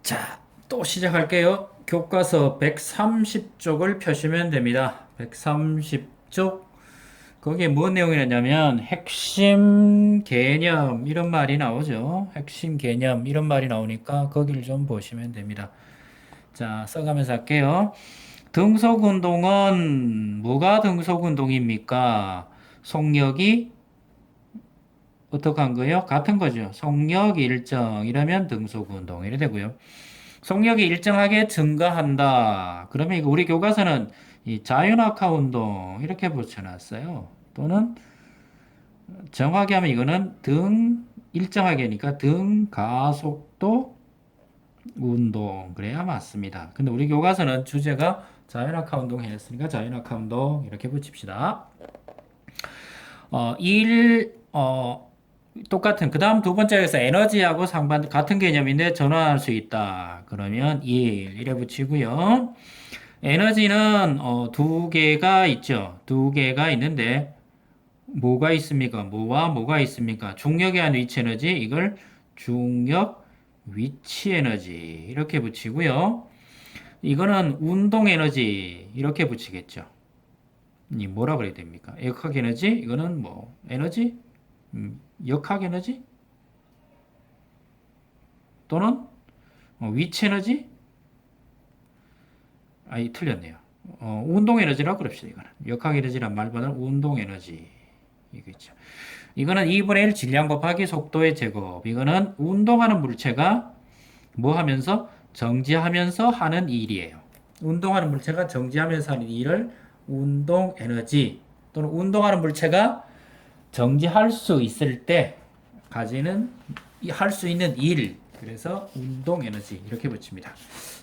자, 또 시작할게요. 교과서 130쪽을 펴시면 됩니다. 130쪽. 거기에 뭔 내용이 나냐면 핵심 개념 이런 말이 나오죠. 핵심 개념 이런 말이 나오니까 거기를 좀 보시면 됩니다. 자, 써가면서 할게요. 등속운동은 뭐가 등속운동입니까? 속력이 어떻게 한 거예요? 같은 거죠. 속력 일정 이러면 등속운동 이래 되고요. 속력이 일정하게 증가한다. 그러면 이거 우리 교과서는 이 자연낙하 운동 이렇게 붙여놨어요. 또는 정확히 하면 이거는 일정하게니까 등가속도 운동 그래야 맞습니다. 근데 우리 교과서는 주제가 자연낙하 운동 했으니까 자연낙하 운동 이렇게 붙입시다. 어, 일, 어, 똑같은 그 다음 두 번째에서 에너지하고 상반 같은 개념인데 전환할 수 있다. 그러면 1 이래 붙이고요. 에너지는 두 개가 있죠. 두 개가 있는데 뭐가 있습니까? 뭐와 뭐가 있습니까? 중력에 의한 위치 에너지 이걸 중력 위치 에너지 이렇게 붙이고요. 이거는 운동 에너지 이렇게 붙이겠죠. 이 뭐라 그래야 됩니까? 역학 에너지 이거는 뭐 에너지 역학 에너지 또는 위치 에너지 아니 틀렸네요. 운동 에너지라고 그럽시다. 이거는 역학 에너지란 말보다는 운동 에너지 이거죠. 이거는 2분의 1 질량 곱하기 속도의 제곱. 이거는 운동하는 물체가 뭐 하면서 정지하면서 하는 일이에요. 운동하는 물체가 정지하면서 하는 일을 운동 에너지 또는 운동하는 물체가 정지할 수 있을 때 가지는 할 수 있는 일 그래서 운동 에너지 이렇게 붙입니다.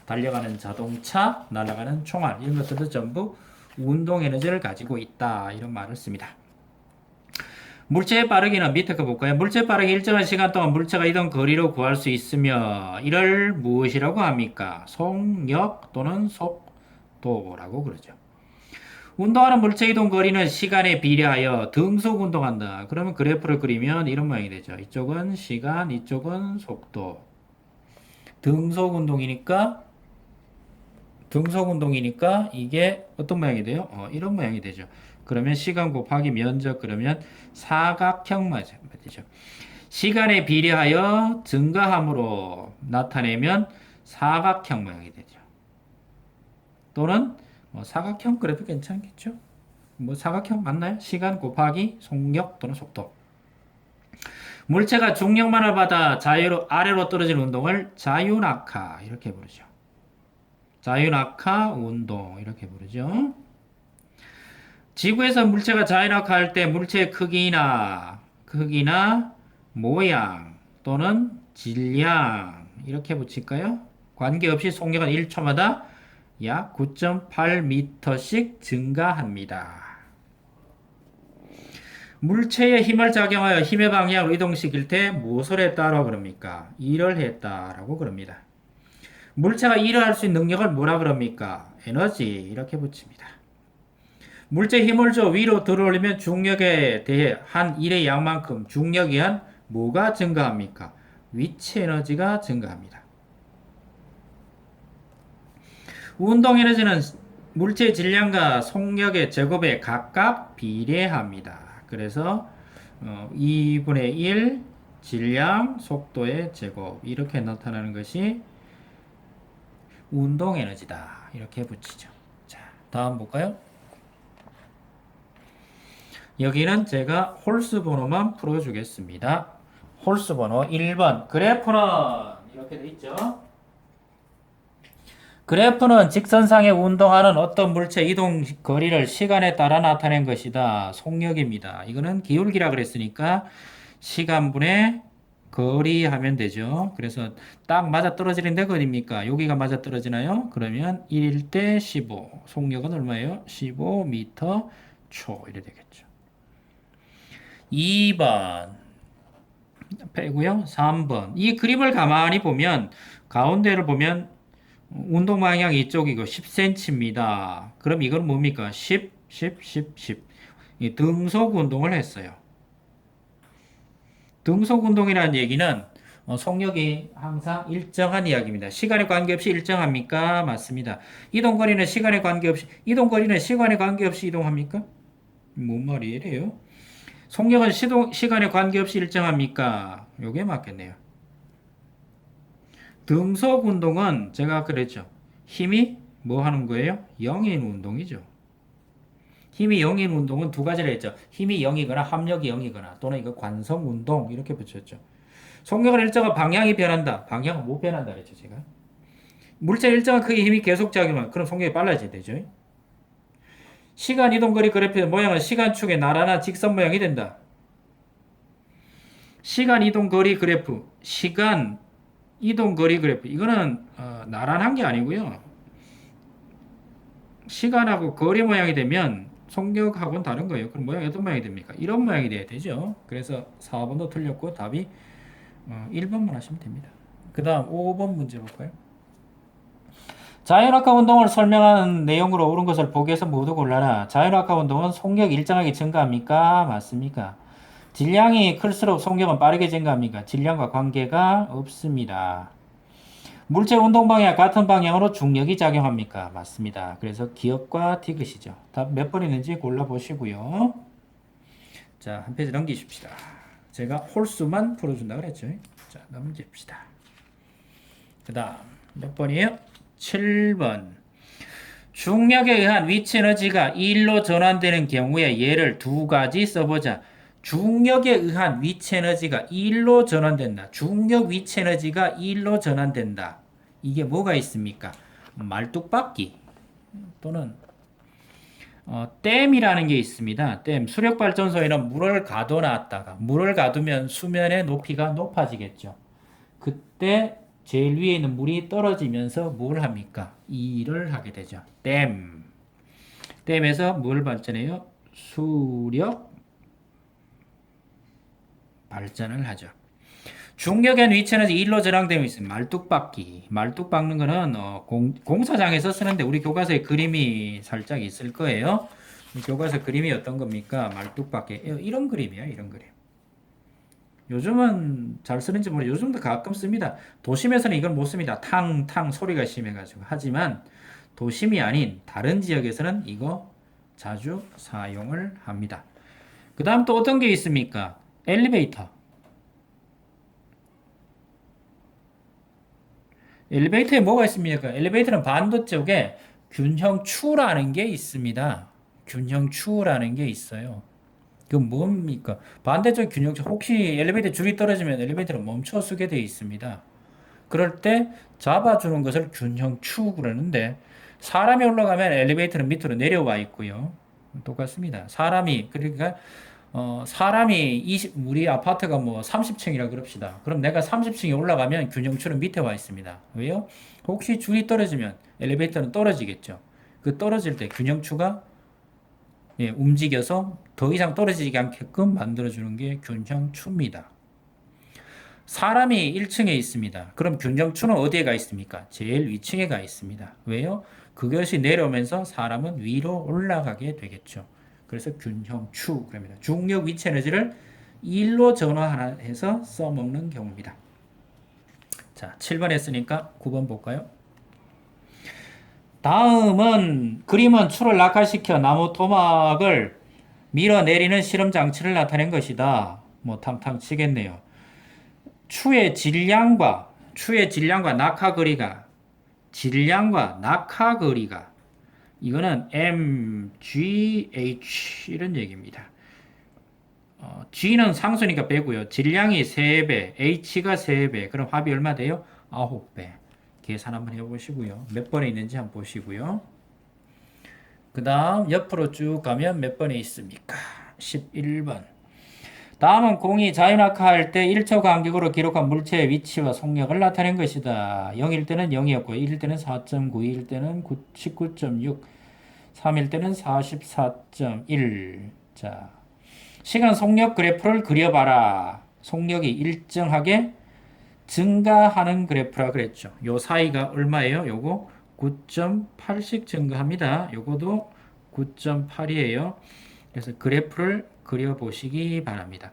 달려가는 자동차, 날아가는 총알 이런 것들도 전부 운동 에너지를 가지고 있다 이런 말을 씁니다. 물체의 빠르기는 밑에 거 볼까요? 물체 빠르기 일정한 시간 동안 물체가 이동 거리로 구할 수 있으며 이를 무엇이라고 합니까? 속력 또는 속도라고 그러죠. 운동하는 물체 이동 거리는 시간에 비례하여 등속 운동한다. 그러면 그래프를 그리면 이런 모양이 되죠. 이쪽은 시간, 이쪽은 속도. 등속 운동이니까 이게 어떤 모양이 돼요? 이런 모양이 되죠. 그러면 시간 곱하기 면적 그러면 사각형 맞죠. 시간에 비례하여 증가함으로 나타내면 사각형 모양이 되죠. 또는 사각형 그래도 괜찮겠죠? 뭐 사각형 맞나요? 시간 곱하기 속력 또는 속도. 물체가 중력만을 받아 자유로 아래로 떨어지는 운동을 자유낙하 이렇게 부르죠. 자유낙하 운동 이렇게 부르죠. 지구에서 물체가 자유낙하할 때 물체의 크기나 모양 또는 질량 이렇게 붙일까요? 관계없이 속력은 1초마다 약 9.8m씩 증가합니다. 물체에 힘을 작용하여 힘의 방향을 이동시킬 때 무엇을 했다라고 그럽니까? 일을 했다라고 그럽니다. 물체가 일을 할 수 있는 능력을 뭐라 그럽니까? 에너지 이렇게 붙입니다. 물체에 힘을 줘 위로 들어올리면 중력에 대해 한 일의 양만큼 중력에 의한 뭐가 증가합니까? 위치 에너지가 증가합니다. 운동 에너지는 물체의 질량과 속력의 제곱에 각각 비례합니다. 그래서 2분의 1 질량 속도의 제곱 이렇게 나타나는 것이 운동 에너지다. 이렇게 붙이죠. 자, 다음 볼까요? 여기는 제가 홀수 번호만 풀어주겠습니다. 홀수 번호 1번. 그래프는 이렇게 돼 있죠. 그래프는 직선상에 운동하는 어떤 물체 이동 거리를 시간에 따라 나타낸 것이다. 속력입니다. 이거는 기울기라 그랬으니까 시간분의 거리 하면 되죠. 그래서 딱 맞아 떨어지는 데가 어딥니까? 여기가 맞아 떨어지나요? 그러면 1대 15. 속력은 얼마예요? 15m 초. 이래 되겠죠. 2번 빼고요. 3번. 이 그림을 가만히 보면 가운데를 보면 운동 방향이 이쪽이고 10cm입니다. 그럼 이건 뭡니까? 10, 10, 10, 10. 이 등속 운동을 했어요. 등속 운동이라는 얘기는 속력이 항상 일정한 이야기입니다. 시간에 관계없이 일정합니까? 맞습니다. 이동거리는 시간에 관계없이, 이동거리는 시간에 관계없이 이동합니까? 뭔 말이에요? 속력은 시간에 관계없이 일정합니까? 요게 맞겠네요. 등속 운동은 제가 그랬죠. 힘이 뭐 하는 거예요? 0인 운동이죠. 힘이 0인 운동은 두 가지를 했죠. 힘이 0이거나 합력이 0이거나 또는 이거 관성 운동 이렇게 붙였죠. 속력은 일정한 방향이 변한다. 방향은 못 변한다 그랬죠, 제가. 물체 일정한 크기의 힘이 계속 작용하면 그럼 속력이 빨라져야 되죠. 시간 이동 거리 그래프의 모양은 시간축의 나란한 직선 모양이 된다. 시간 이동 거리 그래프, 시간 이동 거리 그래프. 이거는 나란한 게 아니고요. 시간하고 거리 모양이 되면 속력하고는 다른 거예요. 그럼 모양이 어떤 모양이 됩니까? 이런 모양이 돼야 되죠. 그래서 4번도 틀렸고 답이 1번만 하시면 됩니다. 그 다음 5번 문제 볼까요? 자연학과 운동을 설명하는 내용으로 옳은 것을 보기에서 모두 골라라. 자연학과 운동은 속력이 일정하게 증가합니까? 맞습니까? 질량이 클수록 속력은 빠르게 증가합니까? 질량과 관계가 없습니다. 물체 운동 방향 같은 방향으로 중력이 작용합니까? 맞습니다. 그래서 기억과 티귿이죠. 답 몇 번 있는지 골라보시고요. 자, 한 페이지 넘기십시다. 제가 홀수만 풀어준다 그랬죠. 자, 넘깁시다. 그 다음 몇 번이에요? 7번. 중력에 의한 위치 에너지가 1로 전환되는 경우에 예를 두 가지 써보자. 중력에 의한 위치 에너지가 1로 전환된다. 중력 위치 에너지가 1로 전환된다. 이게 뭐가 있습니까? 말뚝박기 또는 댐이라는 게 있습니다. 댐, 수력발전소에는 물을 가둬놨다가 물을 가두면 수면의 높이가 높아지겠죠. 그때 제일 위에 있는 물이 떨어지면서 뭘 합니까? 이 일을 하게 되죠. 댐. 댐에서 뭘 발전해요? 수력 발전을 하죠. 중력의 위치는 1로 전환되어 있습니다. 말뚝박기. 말뚝 박는 거는 공사장에서 쓰는데 우리 교과서에 그림이 살짝 있을 거예요. 교과서 그림이 어떤 겁니까? 말뚝박기. 이런 그림이에요. 이런 그림. 요즘은 잘 쓰는지 모르겠어요. 요즘도 가끔 씁니다. 도심에서는 이걸 못 씁니다. 탕탕 소리가 심해가지고. 하지만 도심이 아닌 다른 지역에서는 이거 자주 사용을 합니다. 그 다음 또 어떤 게 있습니까? 엘리베이터. 엘리베이터에 뭐가 있습니까? 엘리베이터는 반대쪽에 균형추라는 게 있습니다. 균형추라는 게 있어요. 그 뭡니까? 반대쪽 균형추. 혹시 엘리베이터 줄이 떨어지면 엘리베이터는 멈춰 서게 되어 있습니다. 그럴 때 잡아주는 것을 균형추 그러는데 사람이 올라가면 엘리베이터는 밑으로 내려와 있고요. 똑같습니다. 그러니까 사람이 우리 아파트가 뭐 30층이라 그럽시다. 그럼 내가 30층에 올라가면 균형추는 밑에 와 있습니다. 왜요? 혹시 줄이 떨어지면 엘리베이터는 떨어지겠죠. 그 떨어질 때 균형추가 움직여서 더 이상 떨어지지 않게끔 만들어주는 게 균형추입니다. 사람이 1층에 있습니다. 그럼 균형추는 어디에 가 있습니까? 제일 위층에 가 있습니다. 왜요? 그것이 내려오면서 사람은 위로 올라가게 되겠죠. 그래서 균형추 그럽니다. 중력 위치 에너지를 1로 전환해서 써먹는 경우입니다. 자, 7번 했으니까 9번 볼까요? 다음은 그림은 추를 낙하시켜 나무 토막을 밀어내리는 실험 장치를 나타낸 것이다. 뭐 탕탕 치겠네요. 추의 질량과 낙하거리가 이거는 mgh 이런 얘기입니다. g는 상수니까 배고요. 질량이 3배, h가 3배. 그럼 합이 얼마 돼요? 9배. 계산 한번 해보시고요. 몇 번에 있는지 한번 보시고요. 그 다음 옆으로 쭉 가면 몇 번에 있습니까? 11번. 다음은 공이 자유낙하할 때 1초 간격으로 기록한 물체의 위치와 속력을 나타낸 것이다. 0일 때는 0이었고 1일 때는 4.9, 2일 때는 19.6, 3일 때는 44.1. 자, 시간 속력 그래프를 그려봐라. 속력이 일정하게 증가하는 그래프라 그랬죠. 요 사이가 얼마예요? 요거 9.8씩 증가합니다. 요거도 9.8이에요. 그래서 그래프를 그려보시기 바랍니다.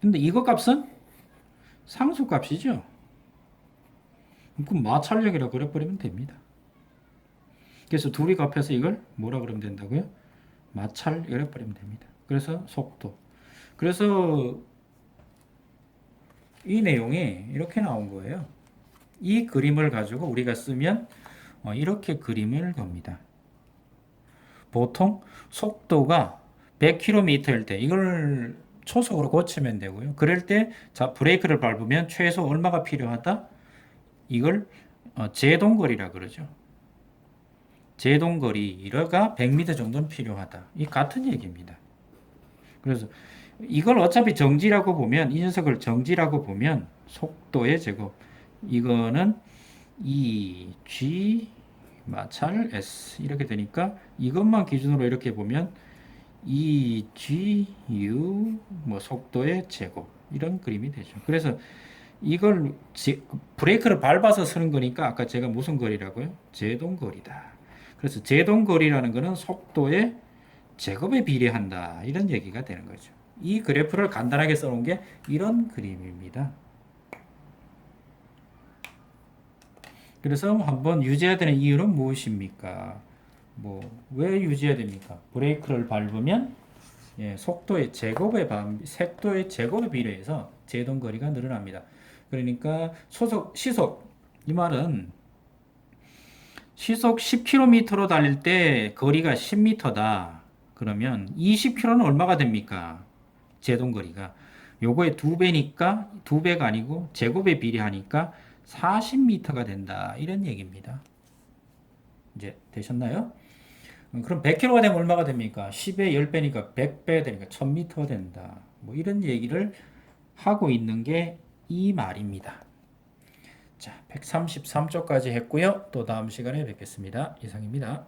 근데 이거 값은 상수값이죠. 그럼 마찰력이라고 그래버리면 됩니다. 그래서 둘이 값해서 이걸 뭐라 그러면 된다고요? 마찰 이래 버리면 됩니다. 그래서 속도. 그래서 이 내용이 이렇게 나온 거예요. 이 그림을 가지고 우리가 쓰면 이렇게 그림을 겁니다. 보통 속도가 100km일 때 이걸 초속으로 고치면 되고요. 그럴 때 자, 브레이크를 밟으면 최소 얼마가 필요하다? 이걸 제동거리라 그러죠. 제동거리가 100m 정도는 필요하다. 이 같은 얘기입니다. 그래서 이걸 어차피 정지라고 보면 이 녀석을 정지라고 보면 속도의 제곱 이거는 EG 마찰 S 이렇게 되니까 이것만 기준으로 이렇게 보면 EGU 뭐 속도의 제곱 이런 그림이 되죠. 그래서 이걸 브레이크를 밟아서 쓰는 거니까 아까 제가 무슨 거리라고요? 제동거리다. 그래서 제동거리라는 거는 속도의 제곱에 비례한다. 이런 얘기가 되는 거죠. 이 그래프를 간단하게 써놓은 게 이런 그림입니다. 그래서 한번 유지해야 되는 이유는 무엇입니까? 왜 유지해야 됩니까? 브레이크를 밟으면 속도의 제곱에 비례해서 제동거리가 늘어납니다. 그러니까 시속, 이 말은 시속 10km로 달릴 때 거리가 10m다. 그러면 20km는 얼마가 됩니까? 제동거리가. 요거의 2배니까, 2배가 아니고 제곱에 비례하니까 40m가 된다. 이런 얘기입니다. 이제 되셨나요? 그럼 100km가 되면 얼마가 됩니까? 10의 10배니까 100배 되니까 1000m가 된다. 뭐 이런 얘기를 하고 있는 게 이 말입니다. 자, 133쪽까지 했고요. 또 다음 시간에 뵙겠습니다. 이상입니다.